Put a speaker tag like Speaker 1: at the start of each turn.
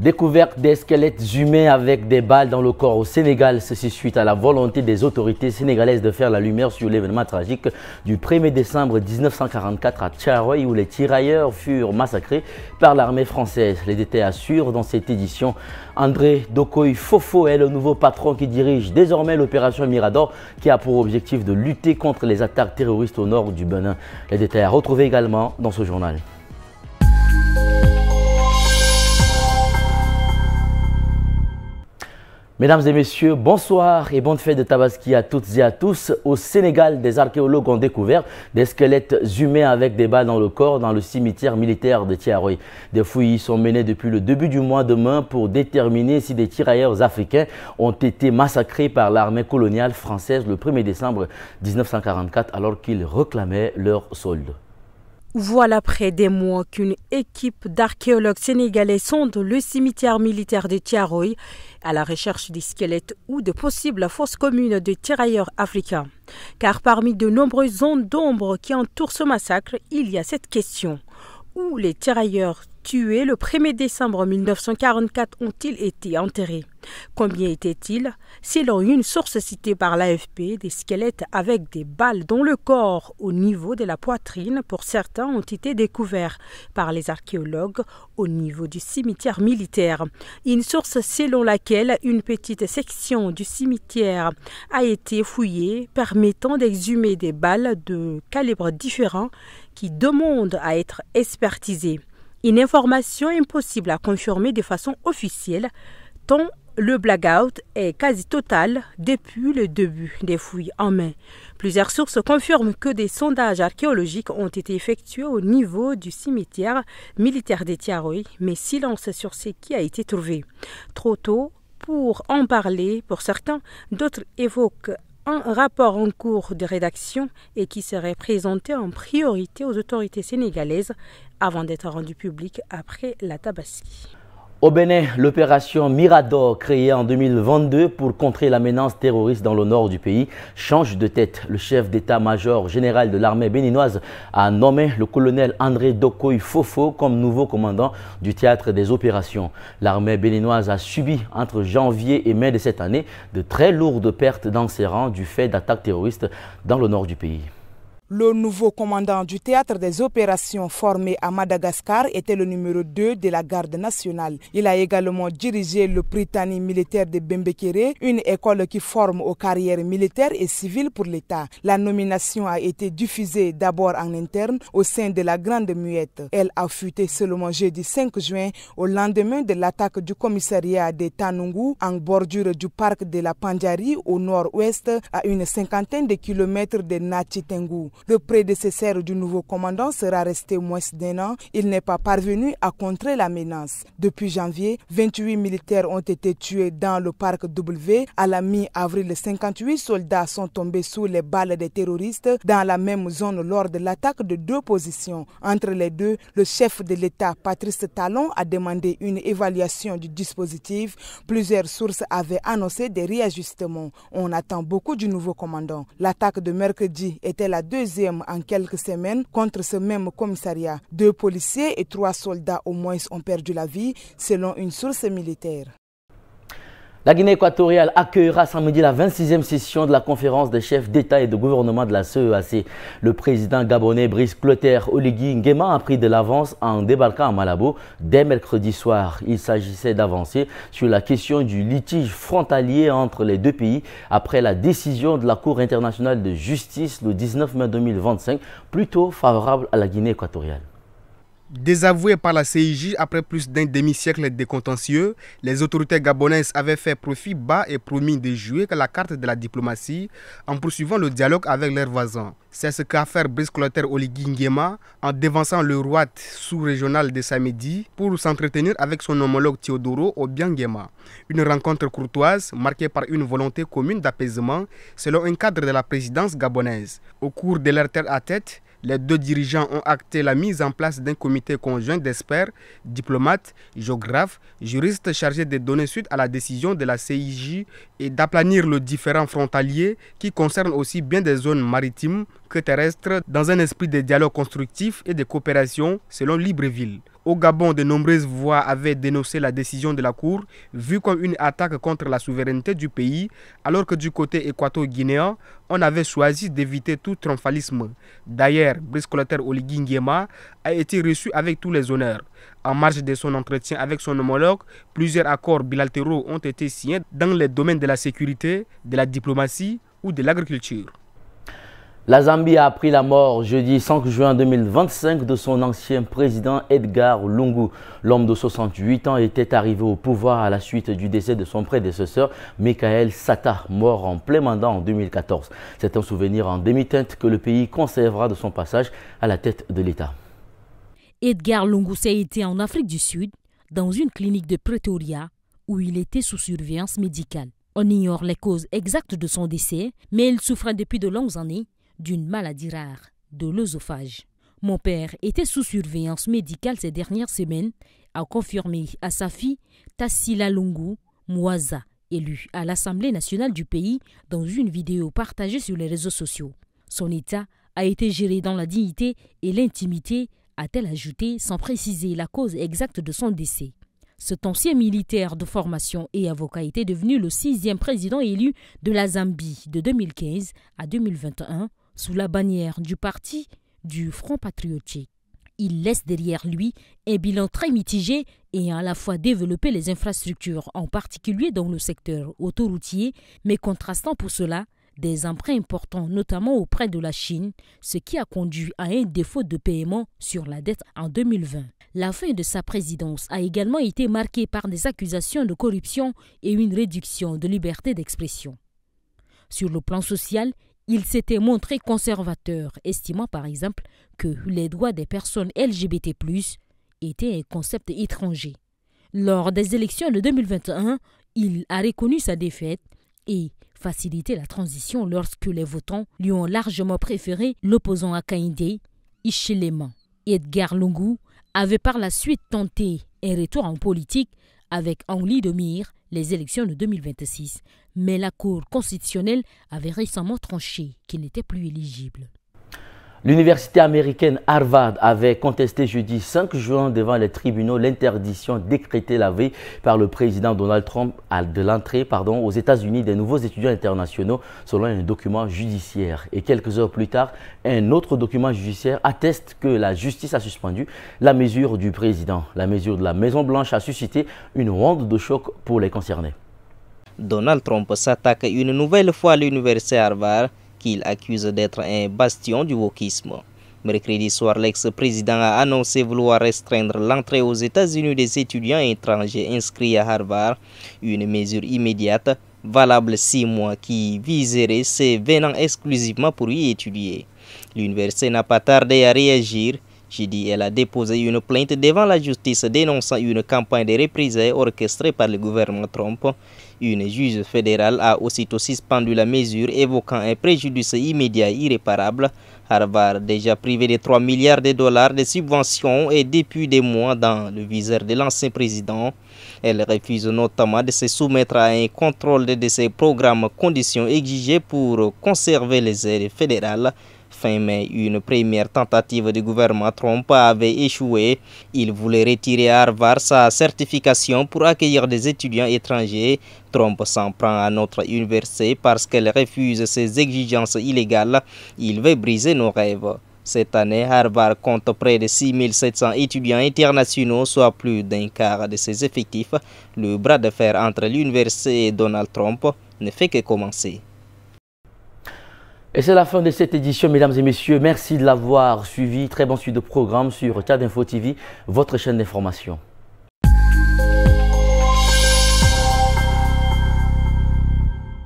Speaker 1: Découverte des squelettes humains avec des balles dans le corps au Sénégal, ceci suite à la volonté des autorités sénégalaises de faire la lumière sur l'événement tragique du 1er décembre 1944 à Thiaroye où les tirailleurs furent massacrés par l'armée française. Les détails assurent dans cette édition. André Dokoy Fofo est le nouveau patron qui dirige désormais l'opération Mirador qui a pour objectif de lutter contre les attaques terroristes au nord du Bénin. Les détails à retrouver également dans ce journal. Mesdames et messieurs, bonsoir et bonne fête de Tabaski à toutes et à tous. Au Sénégal, des archéologues ont découvert des squelettes humains avec des balles dans le corps dans le cimetière militaire de Thiaroye. Des fouilles sont menées depuis le début du mois de mai pour déterminer si des tirailleurs africains ont été massacrés par l'armée coloniale française le 1er décembre 1944 alors qu'ils réclamaient leur solde.
Speaker 2: Voilà près des mois qu'une équipe d'archéologues sénégalais sonde le cimetière militaire de Thiaroye à la recherche des squelettes ou de possibles fosses communes de tirailleurs africains. Car parmi de nombreuses zones d'ombre qui entourent ce massacre, il y a cette question. Où les tirailleurs tués le 1er décembre 1944 ont-ils été enterrés? Combien étaient-ils? Selon une source citée par l'AFP, des squelettes avec des balles dans le corps au niveau de la poitrine pour certains ont été découverts par les archéologues au niveau du cimetière militaire. Une source selon laquelle une petite section du cimetière a été fouillée permettant d'exhumer des balles de calibres différents qui demandent à être expertisées. Une information impossible à confirmer de façon officielle, tant le blackout est quasi total depuis le début des fouilles en mai. Plusieurs sources confirment que des sondages archéologiques ont été effectués au niveau du cimetière militaire de Thiaroye, mais silence sur ce qui a été trouvé. Trop tôt pour en parler pour certains, d'autres évoquent un rapport en cours de rédaction et qui serait présenté en priorité aux autorités sénégalaises avant d'être rendu public après la Tabaski.
Speaker 1: Au Bénin, l'opération Mirador, créée en 2022 pour contrer la menace terroriste dans le nord du pays, change de tête. Le chef d'état-major général de l'armée béninoise a nommé le colonel André Dokoy Fofo comme nouveau commandant du théâtre des opérations. L'armée béninoise a subi entre janvier et mai de cette année de très lourdes pertes dans ses rangs du fait d'attaques terroristes dans le nord du pays.
Speaker 3: Le nouveau commandant du théâtre des opérations formé à Madagascar était le numéro 2 de la garde nationale. Il a également dirigé le Prytanée militaire de Bembekere, une école qui forme aux carrières militaires et civiles pour l'État. La nomination a été diffusée d'abord en interne au sein de la Grande Muette. Elle a fuité seulement jeudi 5 juin au lendemain de l'attaque du commissariat de Tanungu en bordure du parc de la Pandjari au nord-ouest à une cinquantaine de kilomètres de Natchitengu. Le prédécesseur du nouveau commandant sera resté moins d'un an. Il n'est pas parvenu à contrer la menace. Depuis janvier, 28 militaires ont été tués dans le parc W. À la mi-avril, 58 soldats sont tombés sous les balles des terroristes dans la même zone lors de l'attaque de 2 positions. Entre les deux, le chef de l'État, Patrice Talon, a demandé une évaluation du dispositif. Plusieurs sources avaient annoncé des réajustements. On attend beaucoup du nouveau commandant. L'attaque de mercredi était la deuxième en quelques semaines contre ce même commissariat. 2 policiers et 3 soldats au moins ont perdu la vie, selon une source militaire.
Speaker 1: La Guinée équatoriale accueillera samedi la 26e session de la conférence des chefs d'État et de gouvernement de la CEAC. Le président gabonais Brice Clotaire Oligui Nguema a pris de l'avance en débarquant à Malabo dès mercredi soir. Il s'agissait d'avancer sur la question du litige frontalier entre les deux pays après la décision de la Cour internationale de justice le 19 mai 2025, plutôt favorable à la Guinée équatoriale.
Speaker 4: Désavoués par la CIJ après plus d'un demi-siècle de contentieux, les autorités gabonaises avaient fait profit bas et promis de jouer la carte de la diplomatie en poursuivant le dialogue avec leurs voisins. C'est ce qu'a fait Brice Clotaire Oligui Nguema en devançant le roi sous-régional de samedi pour s'entretenir avec son homologue Théodoro Obiang Nguema. Une rencontre courtoise marquée par une volonté commune d'apaisement selon un cadre de la présidence gabonaise. Au cours de leur tête-à-tête, les 2 dirigeants ont acté la mise en place d'un comité conjoint d'experts, diplomates, géographes, juristes chargés de donner suite à la décision de la CIJ et d'aplanir le différend frontalier qui concerne aussi bien des zones maritimes que terrestres dans un esprit de dialogue constructif et de coopération selon Libreville. Au Gabon, de nombreuses voix avaient dénoncé la décision de la Cour, vue comme une attaque contre la souveraineté du pays, alors que du côté équato-guinéen, on avait choisi d'éviter tout triomphalisme. D'ailleurs, Brice Clotaire Oligui Nguema a été reçu avec tous les honneurs. En marge de son entretien avec son homologue, plusieurs accords bilatéraux ont été signés dans les domaines de la sécurité, de la diplomatie ou de l'agriculture.
Speaker 1: La Zambie a appris la mort jeudi 5 juin 2025 de son ancien président Edgar Lungu. L'homme de 68 ans était arrivé au pouvoir à la suite du décès de son prédécesseur Michael Sata, mort en plein mandat en 2014. C'est un souvenir en demi-teinte que le pays conservera de son passage à la tête de l'État.
Speaker 5: Edgar Lungu a été en Afrique du Sud, dans une clinique de Pretoria, où il était sous surveillance médicale. On ignore les causes exactes de son décès, mais il souffrait depuis de longues années d'une maladie rare, de l'œsophage. Mon père était sous surveillance médicale ces dernières semaines, a confirmé à sa fille Tassila Lungu Mwaza, élue à l'Assemblée nationale du pays, dans une vidéo partagée sur les réseaux sociaux. Son état a été géré dans la dignité et l'intimité, a-t-elle ajouté, sans préciser la cause exacte de son décès. Cet ancien militaire de formation et avocat était devenu le 6e président élu de la Zambie de 2015 à 2021 sous la bannière du parti du Front patriotique. Il laisse derrière lui un bilan très mitigé ayant à la fois développé les infrastructures, en particulier dans le secteur autoroutier, mais contrastant pour cela des emprunts importants, notamment auprès de la Chine, ce qui a conduit à un défaut de paiement sur la dette en 2020. La fin de sa présidence a également été marquée par des accusations de corruption et une réduction de liberté d'expression. Sur le plan social, il s'était montré conservateur, estimant par exemple que les droits des personnes LGBT+, étaient un concept étranger. Lors des élections de 2021, il a reconnu sa défaite et facilité la transition lorsque les votants lui ont largement préféré l'opposant à Hakainde Hichilema. Edgar Lungu avait par la suite tenté un retour en politique avec en ligne de mire les élections de 2026, mais la Cour constitutionnelle avait récemment tranché qu'il n'était plus éligible.
Speaker 1: L'université américaine Harvard avait contesté jeudi 5 juin devant les tribunaux l'interdiction décrétée la veille par le président Donald Trump de l'entrée aux États-Unis des nouveaux étudiants internationaux selon un document judiciaire. Et quelques heures plus tard, un autre document judiciaire atteste que la justice a suspendu la mesure du président. La mesure de la Maison-Blanche a suscité une onde de choc pour les concernés.
Speaker 6: Donald Trump s'attaque une nouvelle fois à l'université Harvard, qu'il accuse d'être un bastion du wokisme. Mercredi soir, l'ex-président a annoncé vouloir restreindre l'entrée aux États-Unis des étudiants étrangers inscrits à Harvard, une mesure immédiate, valable 6 mois, qui viserait ceux venant exclusivement pour y étudier. L'université n'a pas tardé à réagir. Jeudi, elle a déposé une plainte devant la justice dénonçant une campagne de représailles orchestrée par le gouvernement Trump. Une juge fédérale a aussitôt suspendu la mesure, évoquant un préjudice immédiat irréparable. Harvard, déjà privé de 3 milliards de dollars de subventions, est depuis des mois dans le viseur de l'ancien président. Elle refuse notamment de se soumettre à un contrôle de ses programmes, conditions exigées pour conserver les aides fédérales. Fin mai, une première tentative du gouvernement Trump avait échoué. Il voulait retirer à Harvard sa certification pour accueillir des étudiants étrangers. Trump s'en prend à notre université parce qu'elle refuse ses exigences illégales. Il veut briser nos rêves. Cette année, Harvard compte près de 6700 étudiants internationaux, soit plus d'un quart de ses effectifs. Le bras de fer entre l'université et Donald Trump ne fait que commencer.
Speaker 1: Et c'est la fin de cette édition, mesdames et messieurs. Merci de l'avoir suivi. Très bon suite de programme sur Tchad Info TV, votre chaîne d'information.